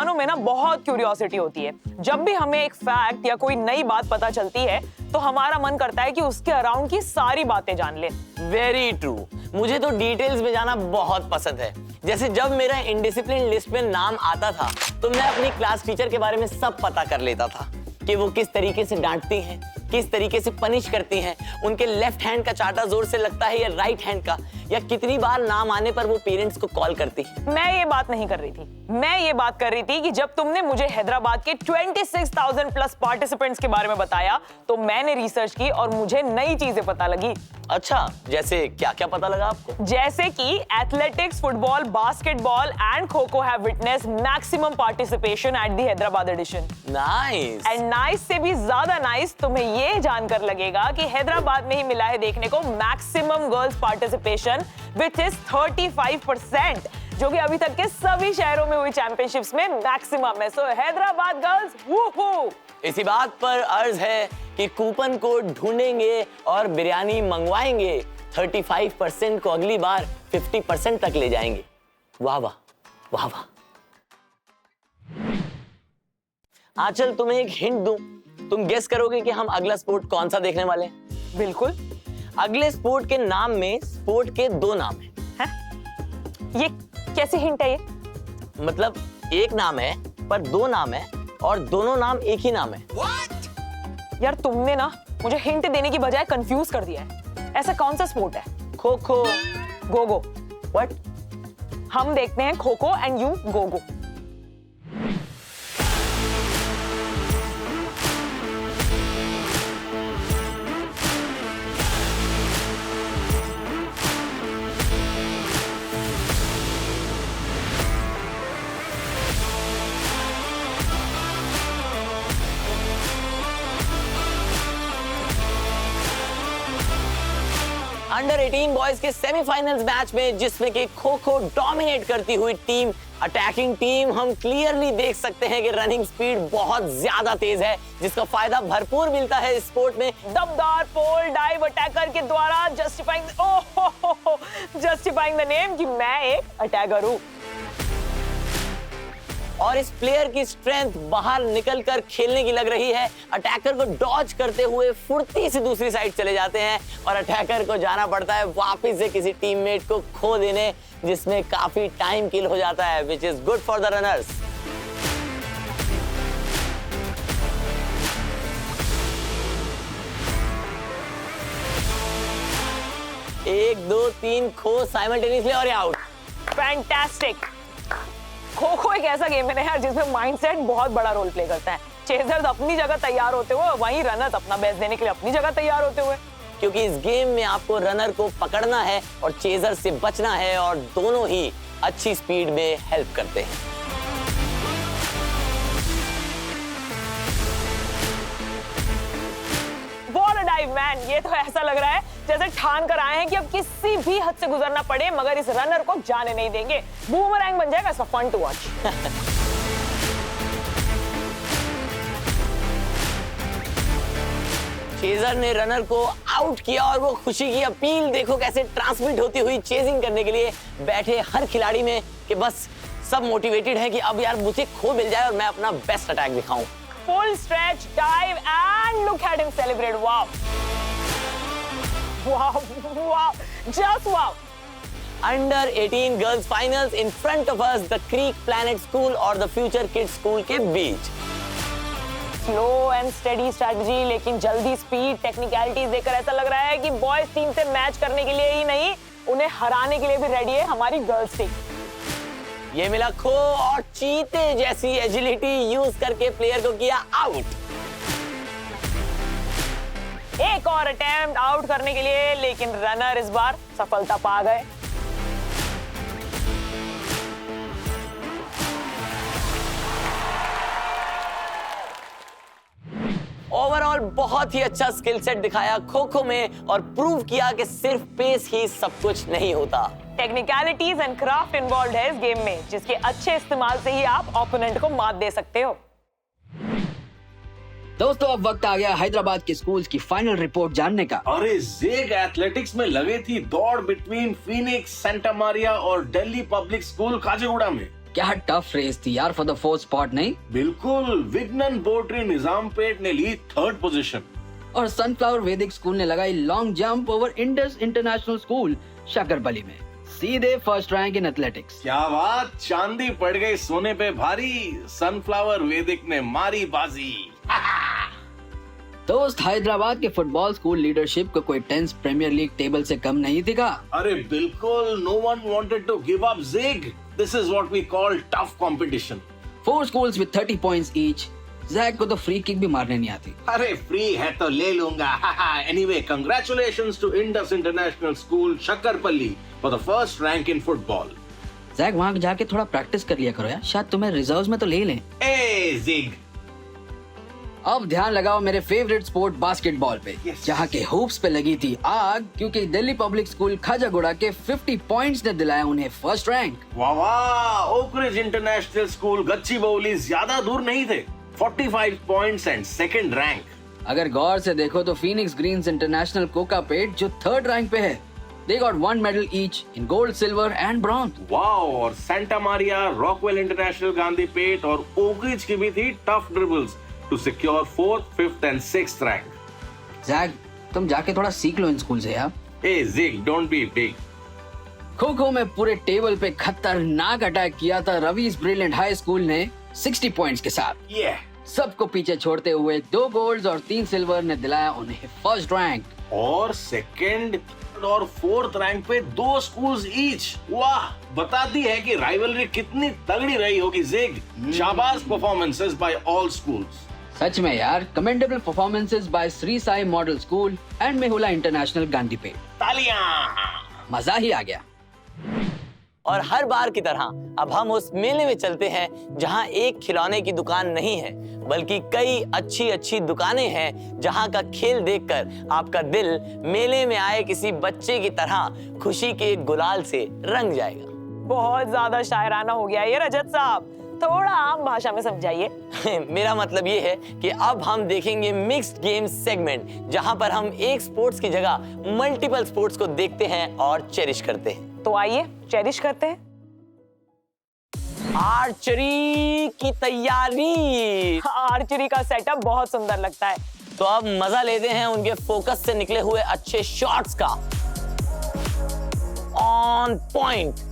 इंसानों में ना बहुत क्यूरियोसिटी होती है। जब भी हमें एक फैक्ट या कोई नई बात पता चलती है तो हमारा मन करता है कि उसके अराउंड की सारी बातें जान ले। Very true. मुझे तो डिटेल्स में जाना बहुत पसंद है। जैसे जब मेरा इंडिसिप्लिन लिस्ट में नाम आता था तो मैं अपनी क्लास टीचर के बारे में सब पता कर लेता था कि वो किस तरीके से डांटती हैं, किस तरीके से पनिश करती हैं, उनके लेफ्ट हैंड का चाटा जोर से लगता है या राइट हैंड का, या कितनी बार नाम आने पर वो पेरेंट्स को कॉल करती है। मैं ये बात नहीं कर रही थी, मैं ये बात कर रही थी कि जब तुमने मुझे हैदराबाद के 26,000 प्लस पार्टिसिपेंट्स के बारे में बताया तो मैंने रिसर्च की और मुझे नई चीजें पता लगी। अच्छा, जैसे क्या क्या पता लगा आपको? जैसे कि athletics, football, basketball and kho kho have witnessed maximum participation at the Hyderabad edition. Nice. And nice से भी ज्यादा नाइस तुम्हें ये जानकर लगेगा कि हैदराबाद में ही मिला है देखने को maximum girls participation which is 35%, जो कि अभी तक के सभी शहरों में हुई चैंपियनशिप्स में मैक्सिमम है। सो हैदराबाद गर्ल्स वूहू। इसी बात पर अर्ज है कि कूपन कोड ढूंढेंगे और बिरयानी मंगवाएंगे। 35% को अगली बार 50% तक ले जाएंगे। वाह वाह वाह वाह। आंचल, तुम्हें एक हिंट दूं, तुम गेस करोगे कि हम अगला स्पोर्ट कौन सा देखने वाले हैं? बिल्कुल। अगले स्पोर्ट के नाम में स्पोर्ट के दो नाम हैं। ये कैसी हिंट है? ये मतलब एक नाम है पर दो नाम है और दोनों नाम एक ही नाम है। यार तुमने ना मुझे हिंट देने की बजाय कंफ्यूज कर दिया है। ऐसा कौन सा स्पोर्ट है? खो खो। गो गो। व्हाट? हम देखते हैं kho kho and you go go. Under 18 boys के सेमीफाइनल्स मैच में जिसमें कि खो खो डोमिनेट करती हुई टीम, अटैकिंग टीम, हम क्लियरली देख सकते हैं कि रनिंग स्पीड बहुत ज्यादा तेज है, जिसका फायदा भरपूर मिलता है इस स्पोर्ट में। दमदार पोल डाइव अटैकर के द्वारा जस्टिफाइंग द नेम कि मैं एक अटैकर हूं। और इस प्लेयर की स्ट्रेंथ बाहर निकलकर खेलने की लग रही है। अटैकर को डॉज करते हुए फुर्ती से दूसरी साइड चले जाते हैं और अटैकर को जाना पड़ता है वापस से किसी टीममेट को खो देने, जिसमें काफी टाइम किल हो जाता है, which is good for the runners। एक दो तीन खो साइमल्टेनियसली और आउट। फैंटास्टिक। खो खो एक ऐसा गेम है ना यार जिसमें माइंडसेट बहुत बड़ा रोल प्ले करता है। चेजर्स अपनी जगह तैयार होते हुए, वहीं रनर्स अपना बेस्ट देने के लिए अपनी जगह तैयार होते हुए। क्योंकि इस गेम में आपको रनर को पकड़ना है और चेजर से बचना है, और दोनों ही अच्छी स्पीड में हेल्प करते हैं। What a dive man! ये तो ऐसा लग रहा है जैसे ठान कर आए हैं कि अब किसी भी हद से गुजरना पड़े मगर इस रनर को जाने नहीं देंगे। बूमरैंग बन जाएगा इसका, फन टू वॉच। चेजर ने रनर को आउट किया और वो खुशी की अपील देखो कैसे ट्रांसमिट होती हुई चेजिंग करने के लिए बैठे हर खिलाड़ी में, कि बस सब मोटिवेटेड है कि अब यार मुझे खो मिल जाए और मैं अपना बेस्ट अटैक दिखाऊं। Full stretch, dive and look at him celebrate. Wow. Wow, wow, just wow. Under 18 girls finals in front of us, the Creek Planet School और the Future Kids School के बीच। स्लो एंड स्टेडी स्ट्रेटजी, लेकिन जल्दी speed, technicalities देखकर ऐसा लग रहा है कि बॉयज टीम से मैच करने के लिए ही नहीं, उन्हें हराने के लिए भी रेडी है हमारी गर्ल्स टीम। ये मिला खो और चीते जैसी एजिलिटी यूज करके प्लेयर को किया आउट। एक और अटेम्प्ट आउट करने के लिए, लेकिन रनर इस बार सफलता पा गए। ओवरऑल बहुत ही अच्छा स्किल सेट दिखाया खो खो में और प्रूव किया कि सिर्फ पेस ही सब कुछ नहीं होता। टेक्निकलिटीज एंड क्राफ्ट इन्वॉल्व है इस गेम में, जिसके अच्छे इस्तेमाल से ही आप ओपोनेंट को मात दे सकते हो। दोस्तों, अब वक्त आ गया हैदराबाद के स्कूल्स की फाइनल रिपोर्ट जानने का। अरे जेग एथलेटिक्स में लगे थी दौड़ बिटवीन फीनिक्स, सेंटा मारिया और दिल्ली पब्लिक स्कूल काजीगुड़ा में। क्या टफ रेस थी यार फॉर द फोर्थ स्पॉट, नहीं? बिल्कुल, विघ्नन पोट्री निजामपेट ने ली थर्ड पोजीशन। और सनफ्लावर वैदिक स्कूल ने लगाई long jump over Indus international school Shankarpally में, सीधे फर्स्ट रैंक इन एथलेटिक्स। क्या बात, चांदी पड़ गई सोने पे भारी, सनफ्लावर वैदिक ने मारी बाजी। दोस्त, हैदराबाद के फुटबॉल स्कूल लीडरशिप को कोई 10th प्रीमियर लीग टेबल से कम नहीं दिखा। अरे बिल्कुल, no one wanted to give up Jig. This is what we call tough competition. 4 schools with 30 points each। Jack को तो फ्री किक भी मारने नहीं आती। अरे फ्री है तो ले लूंगा। Anyway, congratulations to Indus international school Shankarpally for the first rank in football. Jack, वहाँ जाके थोड़ा प्रैक्टिस कर लिया करो यार, शायद तुम्हें रिजर्व्स में तो ले लें। ए जिग, अब ध्यान लगाओ मेरे फेवरेट स्पोर्ट बास्केटबॉल पे, Yes. जहाँ के हुप्स पे लगी थी आग, क्योंकि दिल्ली पब्लिक स्कूल खाजागुड़ा के 50 पॉइंट्स ने दिलाया उन्हें फर्स्ट रैंक। वाह वाह, ओकरिज इंटरनेशनल स्कूल गच्चीबौली ज्यादा दूर नहीं थे। 45 पॉइंट्स एंड सेकंड रैंक। अगर गौर से देखो तो फीनिक्स ग्रीन्स इंटरनेशनल कोकापेट जो थर्ड रैंक पे है, they got 1 medal each in gold, silver and bronze। Wow, और Santa Maria, Rockwell International Gandhipet और ओकरिज की भी थी tough dribbles to secure 4th, 5th and 6th रैंक। जैक, तुम जाके थोड़ा सीख लो इन स्कूल से यार। Hey Jig, don't be big. Kho kho में पूरे टेबल पे खतरनाक अटैक किया था रवीज ब्रिलियंट हाई स्कूल ने 60 पॉइंट्स के साथ। ये सबको पीछे छोड़ते हुए 2 गोल्ड्स और 3 सिल्वर ने दिलाया उन्हें फर्स्ट रैंक। और सेकंड, थर्ड और 4th रैंक पे 2 स्कूल्स ईच। वाह, बताती है कि राइवलरी कितनी तगड़ी रही होगी जिग। शाबाश परफॉर्मेंसेस बाय ऑल स्कूल्स। सच में यार, commendable performances by Shri Sai model school and Mehula international Gandhipet. तालियां। मजा ही आ गया। और हर बार की तरह अब हम उस मेले में चलते हैं जहां एक खिलौने की दुकान नहीं है, बल्कि कई अच्छी अच्छी दुकानें हैं जहां का खेल देखकर आपका दिल मेले में आए किसी बच्चे की तरह खुशी के गुलाल से रंग जाएगा। बहुत ज्यादा शायराना हो गया ये रजत साहब, थोड़ा आम भाषा में समझाइए। मेरा मतलब ये है कि अब हम देखेंगे मिक्स्ड गेम्स सेगमेंट, जहां पर हम एक स्पोर्ट्स की जगह मल्टीपल स्पोर्ट्स को देखते हैं और चेरिश करते हैं। तो आइए चेरिश करते हैं। आर्चरी की तैयारी। आर्चरी का सेटअप बहुत सुंदर लगता है। तो अब मजा लेते हैं उनके फोकस से निकले हुए अच्छे शॉट्स का। On point.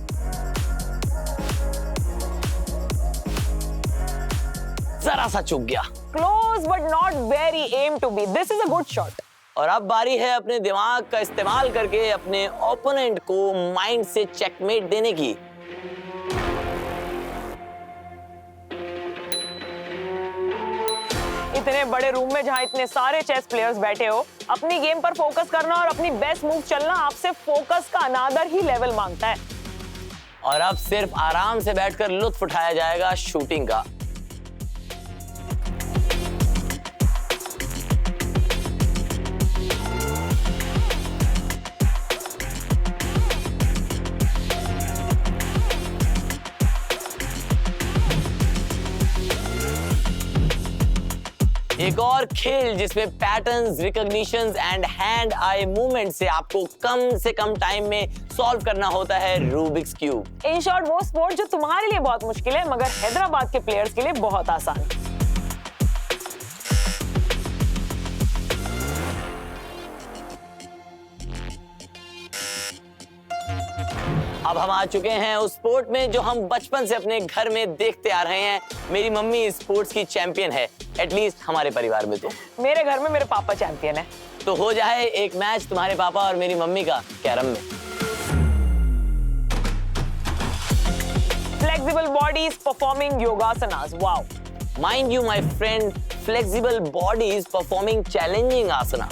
जरा सा चूक गया। Close but not very aim to be. This is a good shot. और अब बारी है अपने दिमाग का इस्तेमाल करके अपने ओपोनेंट को माइंड से चेकमेट देने की। इतने बड़े रूम में जहां इतने सारे चेस प्लेयर्स बैठे हो, अपनी गेम पर फोकस करना और अपनी बेस्ट मूव चलना आपसे फोकस का अनादर ही लेवल मांगता है। और अब सिर्फ आराम से बैठकर लुत्फ उठाया जाएगा शूटिंग का। एक और खेल जिसमें patterns, recognitions and hand eye movement से आपको कम से कम टाइम में सॉल्व करना होता है रूबिक्स क्यूब। इन शॉर्ट वो स्पोर्ट जो तुम्हारे लिए बहुत मुश्किल है मगर हैदराबाद के प्लेयर्स के लिए बहुत आसान है। अब हम आ चुके हैं उस स्पोर्ट में जो हम बचपन से अपने घर में देखते आ रहे हैं। मेरी मम्मी इस स्पोर्ट्स की चैंपियन है, एटलीस्ट हमारे परिवार में। तो मेरे घर में मेरे पापा चैंपियन है। तो हो जाए एक मैच तुम्हारे पापा और मेरी मम्मी का कैरम में। Flexible bodies performing yogasanas. Wow. Mind you my friend, flexible bodies performing challenging asana.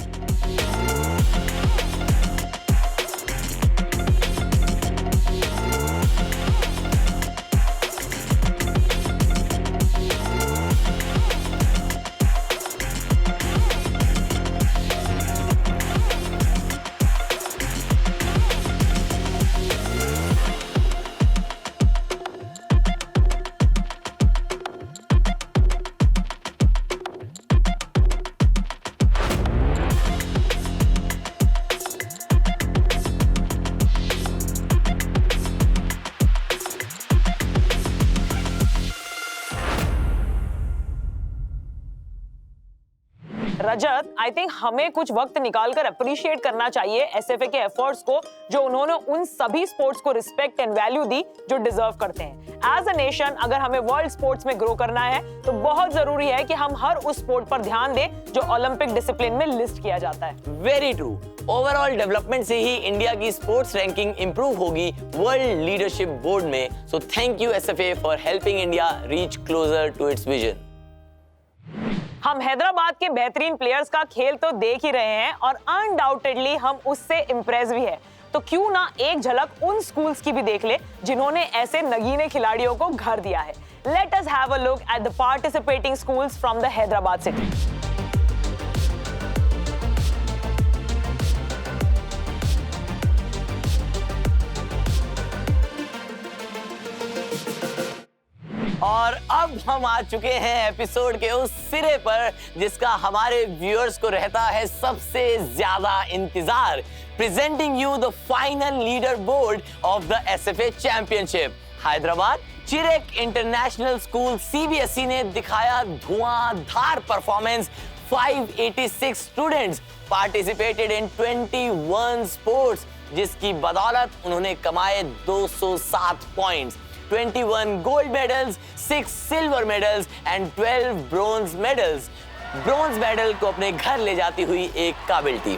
Rajat, I think हमें कुछ वक्त निकालकर अप्रिशिएट करना चाहिए एसएफए के एफर्ट्स को, जो उन्होंने उन सभी स्पोर्ट्स को रिस्पेक्ट एंड वैल्यू दी जो डिजर्व करते हैं। एज अ नेशन अगर हमें वर्ल्ड स्पोर्ट्स में ग्रो करना है तो बहुत जरूरी है कि हम हर उस स्पोर्ट पर ध्यान दें जो ओलंपिक डिसिप्लिन में लिस्ट किया जाता है। Very true. ओवरऑल डेवलपमेंट से ही इंडिया की स्पोर्ट्स रैंकिंग इंप्रूव होगी वर्ल्ड लीडरशिप बोर्ड में। So thank you SFA for helping India reach closer to its vision. हम हैदराबाद के बेहतरीन प्लेयर्स का खेल तो देख ही रहे हैं और अनडाउटेडली हम उससे इम्प्रेस भी है, तो क्यों ना एक झलक उन स्कूल्स की भी देख ले जिन्होंने ऐसे नगीने खिलाड़ियों को घर दिया है। Let us have a look at the participating schools from the Hyderabad city. और अब हम आ चुके हैं एपिसोड के उस सिरे पर जिसका हमारे व्यूअर्स को रहता है सबसे ज्यादा इंतजार। Presenting you the final leader board of the SFA championship. Hyderabad Chirec international school CBSE ने दिखाया धुआंधार performance. 586 students participated in 21 sports, जिसकी बदौलत उन्होंने कमाए 207 points, 21 gold medals, 6 silver medals and 12 bronze medals. Bronze medal को अपने घर ले जाती हुई एक काबिल टीम।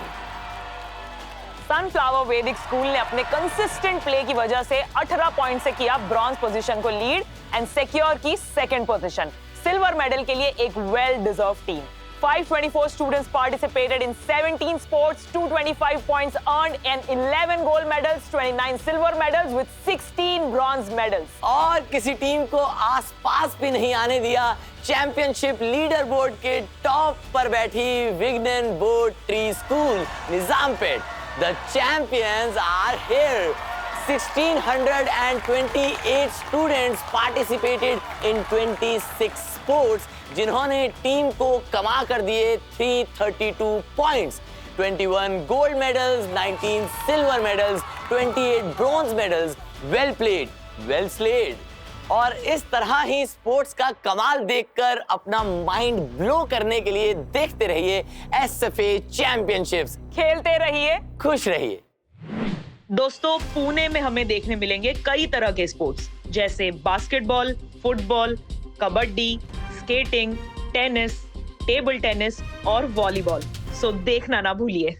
सनफ्लावर वैदिक स्कूल ने अपने कंसिस्टेंट प्ले की वजह से 18 पॉइंट से किया ब्रॉन्ज पोजीशन को लीड एंड सिक्योर की सेकंड पोजीशन। सिल्वर मेडल के लिए एक well deserve team. 524 students participated in 17 sports, 225 points earned and 11 gold medals, 29 silver medals with 16 bronze medals. और किसी टीम को आसपास भी नहीं आने दिया चैंपियनशिप लीडर बोर्ड के टॉप पर बैठी विघ्नन बोर्ड tree school Nizampet. The champions are here. 1628 students participated in 26 sports, जिन्होंने टीम को कमा कर दिए 332 points, 21 gold medals, 19 silver medals, 28 bronze medals. Well played, well played. और इस तरह ही स्पोर्ट्स का कमाल देखकर अपना माइंड ब्लो करने के लिए देखते रहिए एसएफए चैंपियनशिप्स। खेलते रहिए, खुश रहिए। दोस्तों, पुणे में हमें देखने मिलेंगे कई तरह के स्पोर्ट्स जैसे basketball, football, kabaddi, skating, tennis, table tennis और वॉलीबॉल। सो देखना ना भूलिए।